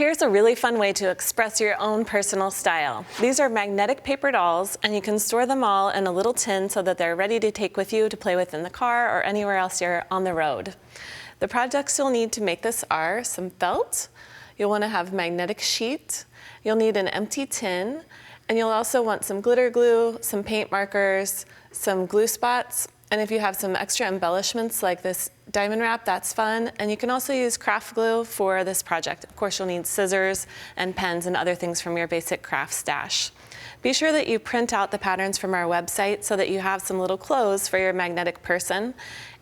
Here's a really fun way to express your own personal style. These are magnetic paper dolls, and you can store them all in a little tin so that they're ready to take with you to play with in the car or anywhere else you're on the road. The projects you'll need to make this are some felt, you'll want to have magnetic sheet, you'll need an empty tin, and you'll also want some glitter glue, some paint markers, some glue spots, and if you have some extra embellishments like this diamond wrap, that's fun. And you can also use craft glue for this project. Of course, you'll need scissors and pens and other things from your basic craft stash. Be sure that you print out the patterns from our website so that you have some little clothes for your magnetic person.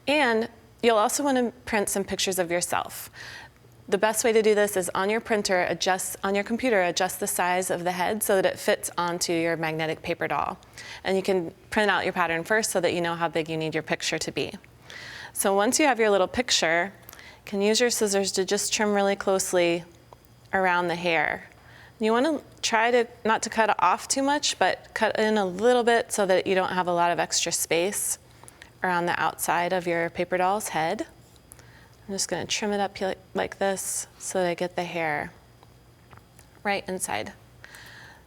And you'll also want to print some pictures of yourself. The best way to do this is on your printer, on your computer, adjust the size of the head so that it fits onto your magnetic paper doll. And you can print out your pattern first so that you know how big you need your picture to be. So once you have your little picture, you can use your scissors to just trim really closely around the hair. You want to try not to cut it off too much, but cut in a little bit so that you don't have a lot of extra space around the outside of your paper doll's head. I'm just going to trim it up like this so that I get the hair right inside.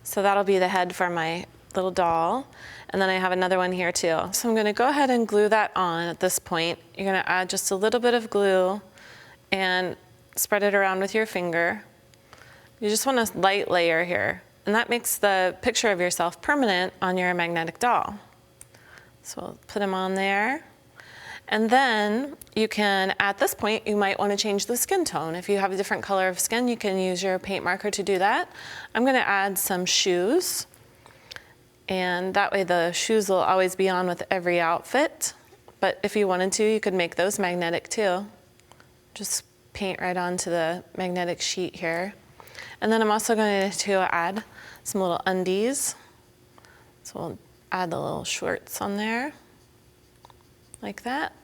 So that'll be the head for my little doll. And then I have another one here too. So I'm going to go ahead and glue that on at this point. You're going to add just a little bit of glue and spread it around with your finger. You just want a light layer here. And that makes the picture of yourself permanent on your magnetic doll. So we'll put them on there. And then you can, at this point, you might want to change the skin tone. If you have a different color of skin, you can use your paint marker to do that. I'm going to add some shoes. And that way the shoes will always be on with every outfit. But if you wanted to, you could make those magnetic too. Just paint right onto the magnetic sheet here. And then I'm also going to add some little undies. So we'll add the little shorts on there, like that.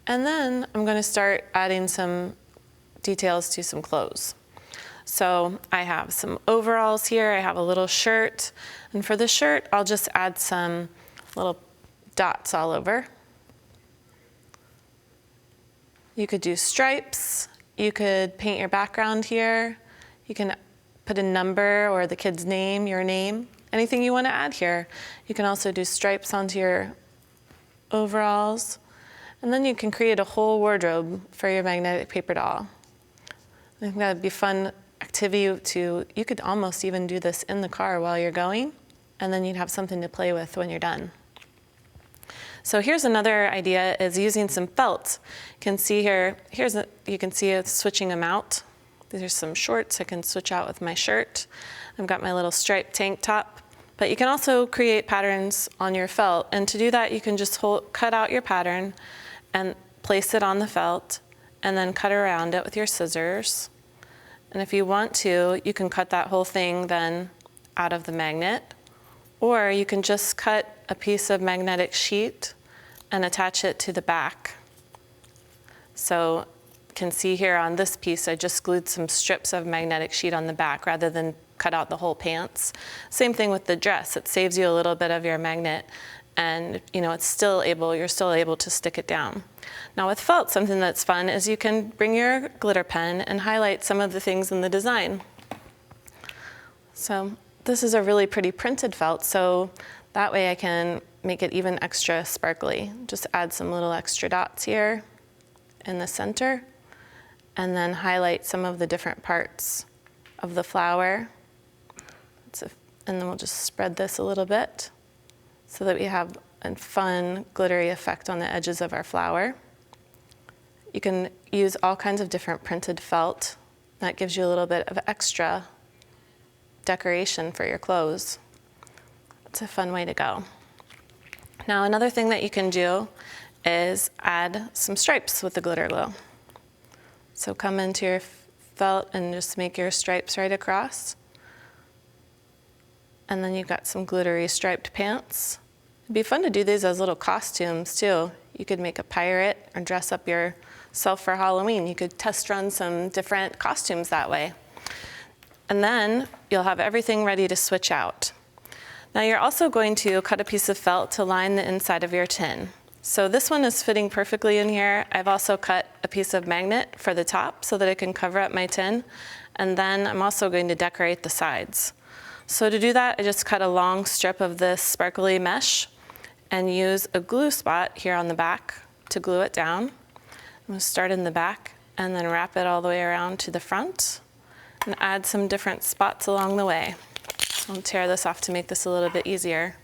And then I'm going to start adding some details to some clothes. So I have some overalls here, I have a little shirt, and for the shirt I'll just add some little dots all over. You could do stripes, you could paint your background here, you can put a number or the kid's name, your name, anything you want to add here. You can also do stripes onto your overalls. And then you can create a whole wardrobe for your magnetic paper doll. I think that would be a fun activity you could almost even do this in the car while you're going, and then you'd have something to play with when you're done. So here's another idea, is using some felt. You can see here, you can see it switching them out. These are some shorts I can switch out with my shirt. I've got my little striped tank top. But you can also create patterns on your felt, and to do that you can just cut out your pattern and place it on the felt, and then cut around it with your scissors. And if you want to, you can cut that whole thing then out of the magnet, or you can just cut a piece of magnetic sheet and attach it to the back. So you can see here on this piece, I just glued some strips of magnetic sheet on the back rather than cut out the whole pants. Same thing with the dress. It saves you a little bit of your magnet, and you're still able to stick it down. Now with felt, something that's fun is you can bring your glitter pen and highlight some of the things in the design. So this is a really pretty printed felt, so that way I can make it even extra sparkly. Just add some little extra dots here in the center, and then highlight some of the different parts of the flower. And then we'll just spread this a little bit so that we have a fun glittery effect on the edges of our flower. You can use all kinds of different printed felt. That gives you a little bit of extra decoration for your clothes. It's a fun way to go. Now another thing that you can do is add some stripes with the glitter glue. So come into your felt and just make your stripes right across. And then you've got some glittery striped pants. It'd be fun to do these as little costumes too. You could make a pirate or dress up yourself for Halloween. You could test run some different costumes that way. And then you'll have everything ready to switch out. Now you're also going to cut a piece of felt to line the inside of your tin. So this one is fitting perfectly in here. I've also cut a piece of magnet for the top so that it can cover up my tin. And then I'm also going to decorate the sides. So to do that, I just cut a long strip of this sparkly mesh and use a glue spot here on the back to glue it down. I'm going to start in the back and then wrap it all the way around to the front and add some different spots along the way. I'll tear this off to make this a little bit easier.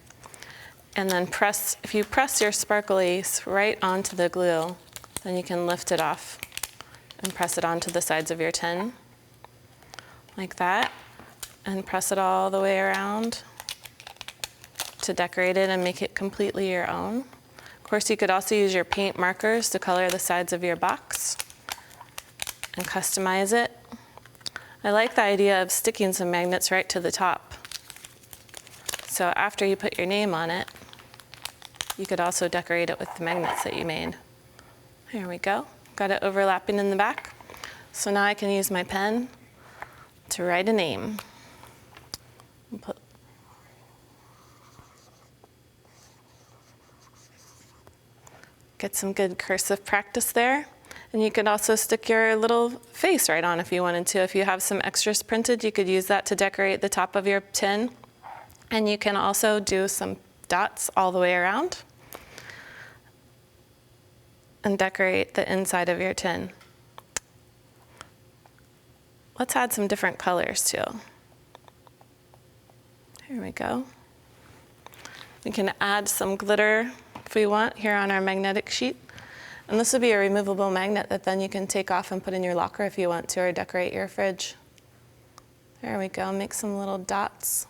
And then if you press your sparklies right onto the glue, then you can lift it off and press it onto the sides of your tin, like that, and press it all the way around to decorate it and make it completely your own. Of course, you could also use your paint markers to color the sides of your box and customize it. I like the idea of sticking some magnets right to the top. So after you put your name on it, you could also decorate it with the magnets that you made. There we go. Got it overlapping in the back. So now I can use my pen to write a name. Get some good cursive practice there. And you could also stick your little face right on if you wanted to. If you have some extras printed, you could use that to decorate the top of your tin. And you can also do some dots all the way around and decorate the inside of your tin. Let's add some different colors too. Here we go. We can add some glitter if we want here on our magnetic sheet. And this would be a removable magnet that then you can take off and put in your locker if you want to, or decorate your fridge. There we go, make some little dots.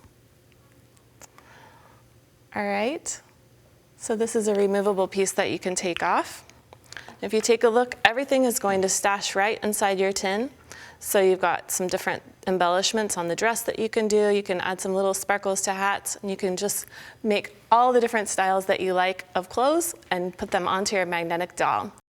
All right, so this is a removable piece that you can take off. If you take a look, everything is going to stash right inside your tin. So you've got some different embellishments on the dress that you can do. You can add some little sparkles to hats, and you can just make all the different styles that you like of clothes and put them onto your magnetic doll.